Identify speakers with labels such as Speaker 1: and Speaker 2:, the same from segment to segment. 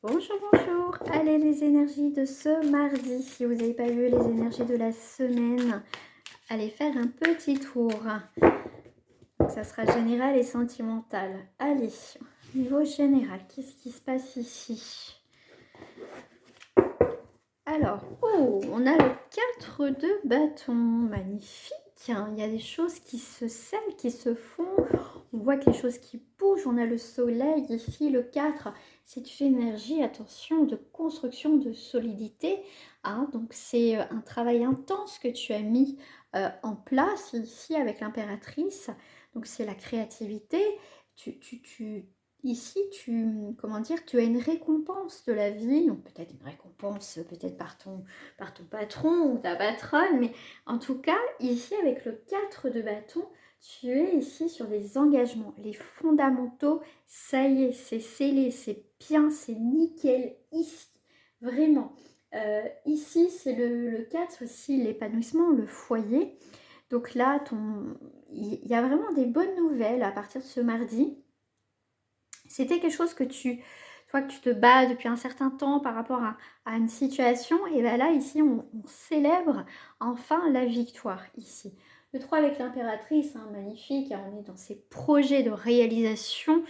Speaker 1: Bonjour, bonjour. Allez, les énergies de ce mardi. Si vous n'avez pas vu les énergies de la semaine, allez faire un petit tour. Donc, ça sera général et sentimental. Allez, niveau général, qu'est-ce qui se passe ici? Alors, oh, on a le 4 de bâton. Magnifique. Il y a des choses qui se scellent, qui se font. On voit que les choses qui bougent. On a le soleil ici, le 4. C'est une énergie, attention, de construction, de solidité. Hein, donc, c'est un travail intense que tu as mis en place ici avec l'impératrice. Donc, c'est la créativité. Ici, comment dire, tu as une récompense de la vie, donc peut-être une récompense peut-être par ton patron ou ta patronne, mais en tout cas, ici avec le 4 de bâton, tu es ici sur des engagements, les fondamentaux, ça y est, c'est scellé, c'est bien, c'est nickel ici, vraiment. Ici, c'est le 4 aussi, l'épanouissement, le foyer. Donc là, il y a vraiment des bonnes nouvelles à partir de ce mardi. C'était quelque chose que tu vois que tu te bats depuis un certain temps par rapport à une situation, et bien là, ici, on célèbre enfin la victoire, ici. Le 3 avec l'impératrice, hein, magnifique, on est dans ces projets de réalisation,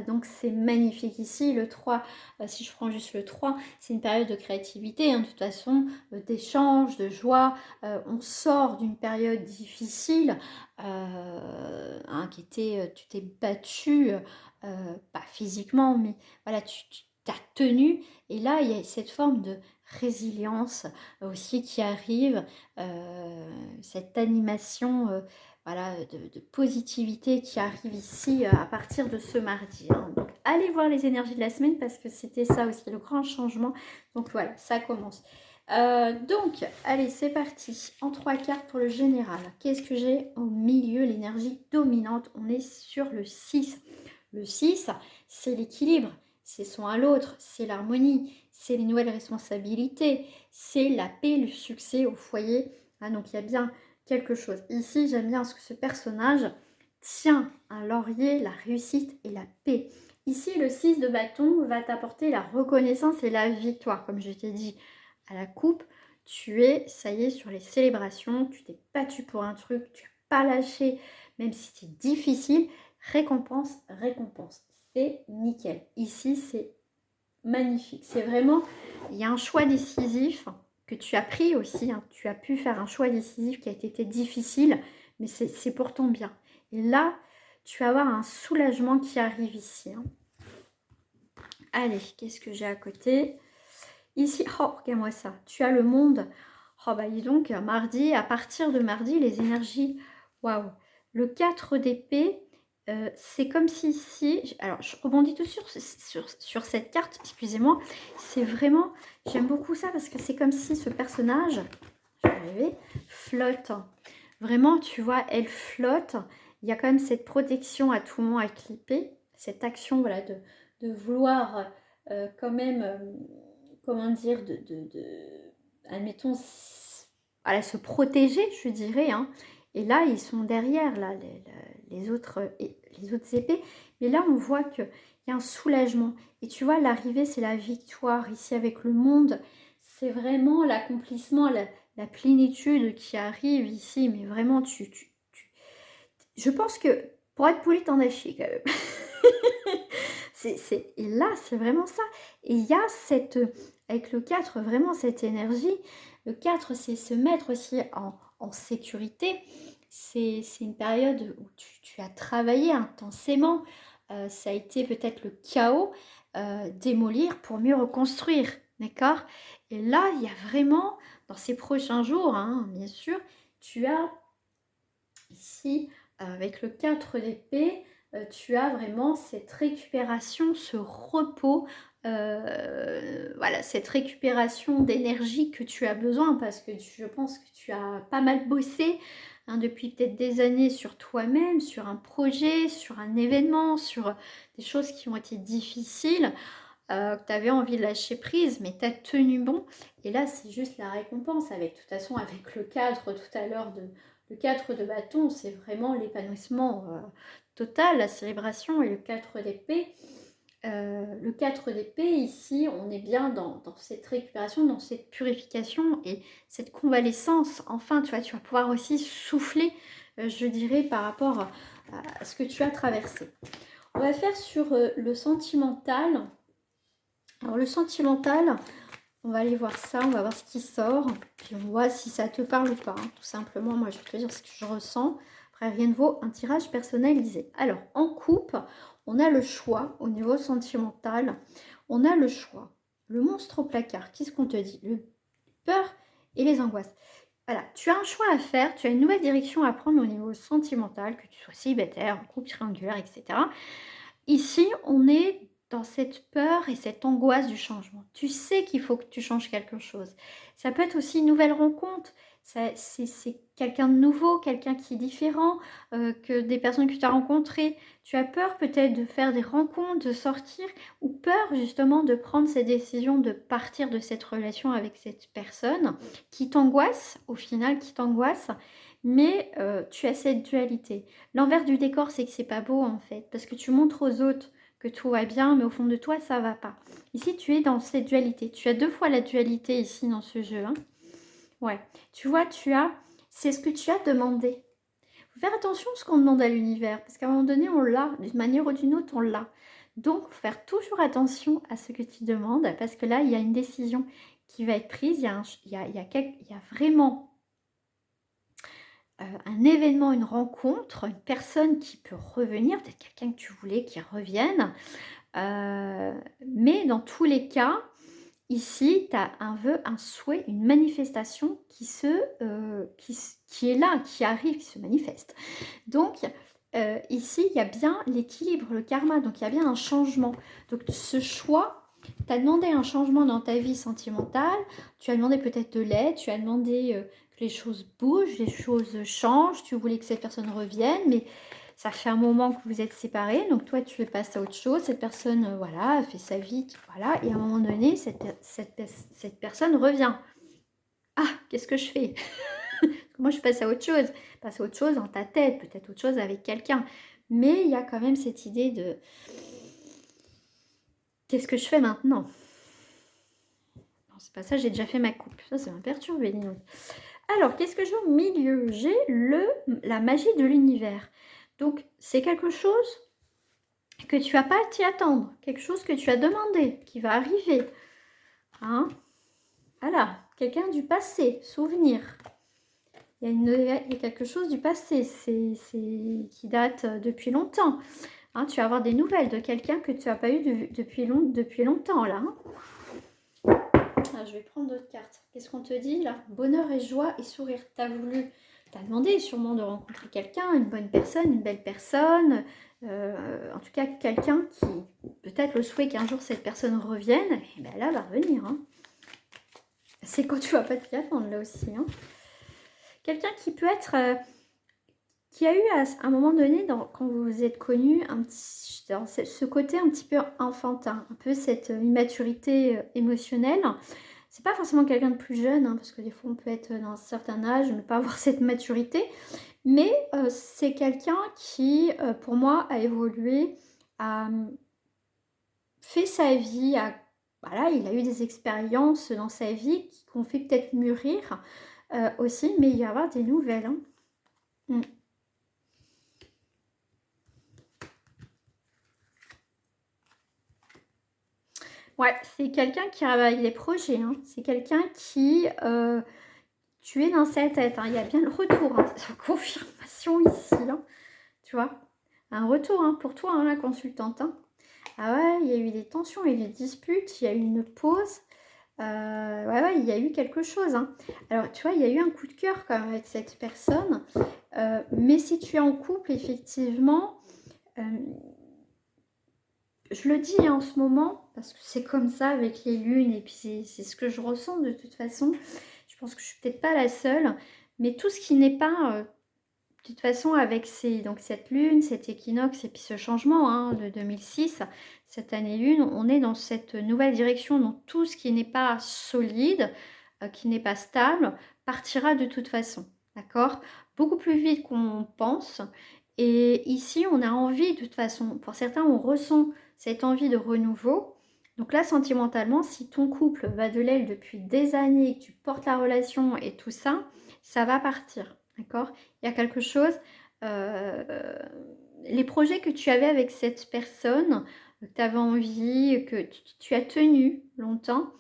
Speaker 1: donc c'est magnifique ici. Le 3, si je prends juste le 3, c'est une période de créativité, hein, de toute façon, d'échange, de joie. On sort d'une période difficile, hein, tu t'es battu, pas physiquement, mais voilà, tu as tenu. Et là, il y a cette forme de résilience aussi qui arrive, cette animation, voilà, de positivité qui arrive ici à partir de ce mardi. Hein. Donc, allez voir les énergies de la semaine parce que c'était ça aussi, le grand changement. Donc, voilà, ça commence. Donc, allez, c'est parti. En 3 cartes pour le général. Qu'est-ce que j'ai au milieu? L'énergie dominante. On est sur le 6. Le 6, c'est l'équilibre, c'est soin à l'autre, c'est l'harmonie, c'est les nouvelles responsabilités, c'est la paix, le succès au foyer. Ah, donc il y a bien quelque chose. Ici, j'aime bien ce que ce personnage tient un laurier, la réussite et la paix. Ici, le 6 de bâton va t'apporter la reconnaissance et la victoire. Comme je t'ai dit à la coupe, tu es, ça y est, sur les célébrations, tu t'es battu pour un truc, tu n'as pas lâché, même si c'est difficile. Récompense, récompense. C'est nickel. Ici, c'est magnifique. C'est vraiment, il y a un choix décisif que tu as pris aussi. Hein. Tu as pu faire un choix décisif qui a été difficile, mais c'est pour ton bien. Et là, tu vas avoir un soulagement qui arrive ici. Hein. Allez, qu'est-ce que j'ai à côté? Ici, oh, regarde-moi ça. Tu as le monde. Oh, bah dis donc, mardi, à partir de mardi, les énergies, waouh. Le 4 d'épée, c'est comme si ici, alors je rebondis tout sur cette carte, excusez-moi, c'est vraiment, j'aime beaucoup ça parce que c'est comme si ce personnage, je vais y arriver, flotte. Vraiment, tu vois, elle flotte. Il y a quand même cette protection à tout moment à clipper, cette action, voilà, de vouloir quand même, comment dire, admettons, voilà, se protéger, je dirais. Hein. Et là, ils sont derrière, là, les autres épées. Mais là, on voit qu'il y a un soulagement. Et tu vois, l'arrivée, c'est la victoire. Ici, avec le monde, c'est vraiment l'accomplissement, la plénitude qui arrive ici. Mais vraiment, je pense que, pour être poli, t'en as chié, quand même. Et là, c'est vraiment ça. Et il y a avec le 4, vraiment cette énergie. Le 4, c'est se mettre aussi en sécurité. C'est une période où tu as travaillé intensément. Ça a été peut-être le chaos, démolir pour mieux reconstruire. D'accord? Et là, il y a vraiment, dans ces prochains jours, hein, bien sûr, tu as ici, avec le 4 d'épée, tu as vraiment cette récupération, ce repos, voilà, cette récupération d'énergie que tu as besoin parce que je pense que tu as pas mal bossé hein, depuis peut-être des années sur toi-même, sur un projet, sur un événement, sur des choses qui ont été difficiles, que tu avais envie de lâcher prise, mais tu as tenu bon. Et là, c'est juste la récompense. De toute façon, avec le 4 tout à l'heure le 4 de bâton, c'est vraiment l'épanouissement total, la célébration et le 4 d'épée. le 4 d'épée, ici, on est bien dans cette récupération, dans cette purification et cette convalescence. Enfin, tu vois, tu vas pouvoir aussi souffler, je dirais, par rapport à ce que tu as traversé. On va faire sur le sentimental. Alors, le sentimental, on va aller voir ça, on va voir ce qui sort. Puis on voit si ça te parle ou pas. Hein. Tout simplement, moi, je vais te dire ce que je ressens. Après, rien ne vaut un tirage personnalisé. Alors, en couple, on a le choix au niveau sentimental. On a le choix. Le monstre au placard, qu'est-ce qu'on te dit? Le peur et les angoisses. Voilà, tu as un choix à faire, tu as une nouvelle direction à prendre au niveau sentimental, que tu sois célibataire, en couple triangulaire, etc. Ici, on est dans cette peur et cette angoisse du changement. Tu sais qu'il faut que tu changes quelque chose. Ça peut être aussi une nouvelle rencontre. C'est quelqu'un de nouveau, quelqu'un qui est différent que des personnes que tu as rencontrées. Tu as peur peut-être de faire des rencontres, de sortir, ou peur justement de prendre cette décision de partir de cette relation avec cette personne qui t'angoisse, au final, qui t'angoisse. Mais tu as cette dualité. L'envers du décor, c'est que c'est pas beau en fait, parce que tu montres aux autres que tout va bien, mais au fond de toi, ça va pas. Ici, tu es dans cette dualité. Tu as 2 fois la dualité ici dans ce jeu. Hein. Ouais. Tu vois, c'est ce que tu as demandé. Faut faire attention à ce qu'on demande à l'univers, parce qu'à un moment donné, on l'a. D'une manière ou d'une autre, on l'a. Donc, faut faire toujours attention à ce que tu demandes, parce que là, il y a une décision qui va être prise. Il y a vraiment un événement, une rencontre, une personne qui peut revenir, peut-être quelqu'un que tu voulais qui revienne. Mais dans tous les cas, ici, tu as un vœu, un souhait, une manifestation qui est là, qui arrive, qui se manifeste. Donc, ici, il y a bien l'équilibre, le karma, donc il y a bien un changement. Donc, ce choix, tu as demandé un changement dans ta vie sentimentale, tu as demandé peut-être de l'aide, tu as demandé que les choses bougent, les choses changent, tu voulais que cette personne revienne, mais ça fait un moment que vous êtes séparés, donc toi tu veux passer à autre chose, cette personne voilà, fait sa vie, voilà, et à un moment donné, cette personne revient. Ah, qu'est-ce que je fais? Moi je passe à autre chose, passe à autre chose dans ta tête, peut-être autre chose avec quelqu'un, mais il y a quand même cette idée de qu'est-ce que je fais maintenant? Non, c'est pas ça, j'ai déjà fait ma coupe, ça m'a perturbé, dis donc. Alors, qu'est-ce que j'ai au milieu? J'ai la magie de l'univers. Donc, c'est quelque chose que tu vas pas t'y attendre. Quelque chose que tu as demandé, qui va arriver. Hein? Voilà, quelqu'un du passé, souvenir. Il y a quelque chose du passé qui date depuis longtemps. Hein, tu vas avoir des nouvelles de quelqu'un que tu n'as pas eu depuis longtemps, là. Hein. Ah, je vais prendre d'autres cartes. Qu'est-ce qu'on te dit là? Bonheur et joie et sourire. T'as demandé sûrement de rencontrer quelqu'un, une bonne personne, une belle personne. En tout cas, quelqu'un qui, peut-être le souhait qu'un jour cette personne revienne, et ben là, va revenir. Hein. C'est quand tu vas pas t'y attendre là aussi. Hein. Quelqu'un qui peut être... qui a eu à un moment donné, quand vous vous êtes connus, dans ce côté un petit peu enfantin, un peu cette immaturité émotionnelle. C'est pas forcément quelqu'un de plus jeune, hein, parce que des fois on peut être dans un certain âge, ne pas avoir cette maturité, mais c'est quelqu'un qui, pour moi, a évolué, a fait sa vie, voilà, il a eu des expériences dans sa vie qui ont fait peut-être mûrir aussi, mais il va y avoir des nouvelles. Hein. Mm. Ouais, c'est quelqu'un qui travaille les projets. Hein. C'est quelqu'un qui... tu es dans sa tête. Hein. Il y a bien le retour. Hein. C'est confirmation ici. Hein. Tu vois, un retour hein, pour toi, hein, la consultante. Hein. Ah ouais, il y a eu des tensions, il y a eu des disputes, il y a eu une pause. Ouais, il y a eu quelque chose. Hein. Alors, tu vois, il y a eu un coup de cœur quand même avec cette personne. Mais si tu es en couple, effectivement... je le dis hein, en ce moment, parce que c'est comme ça avec les lunes, et puis c'est ce que je ressens de toute façon. Je pense que je suis peut-être pas la seule, mais tout ce qui n'est pas, de toute façon, avec donc cette lune, cet équinoxe, et puis ce changement hein, de 2006, cette année lune, on est dans cette nouvelle direction, donc tout ce qui n'est pas solide, qui n'est pas stable, partira de toute façon, d'accord? Beaucoup plus vite qu'on pense, et ici, on a envie, de toute façon, pour certains, on ressent cette envie de renouveau. Donc là, sentimentalement, si ton couple va de l'aile depuis des années, que tu portes la relation et tout ça, ça va partir, d'accord? Il y a quelque chose, les projets que tu avais avec cette personne, que tu avais envie, que tu as tenu longtemps,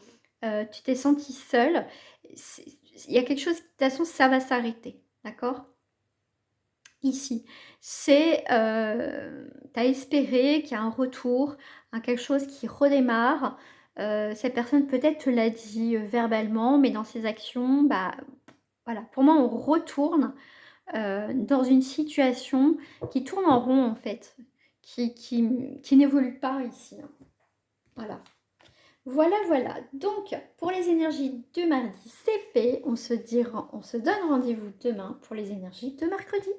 Speaker 1: tu t'es sentie seule, il y a quelque chose, de toute façon, ça va s'arrêter, d'accord? Ici, c'est, tu as espéré qu'il y a un retour, quelque chose qui redémarre. Cette personne peut-être te l'a dit, verbalement, mais dans ses actions, bah, voilà, pour moi on retourne, dans une situation qui tourne en rond en fait, qui n'évolue pas ici, hein. Voilà. Voilà, voilà. Donc pour les énergies de mardi, c'est fait. On se donne rendez-vous demain pour les énergies de mercredi.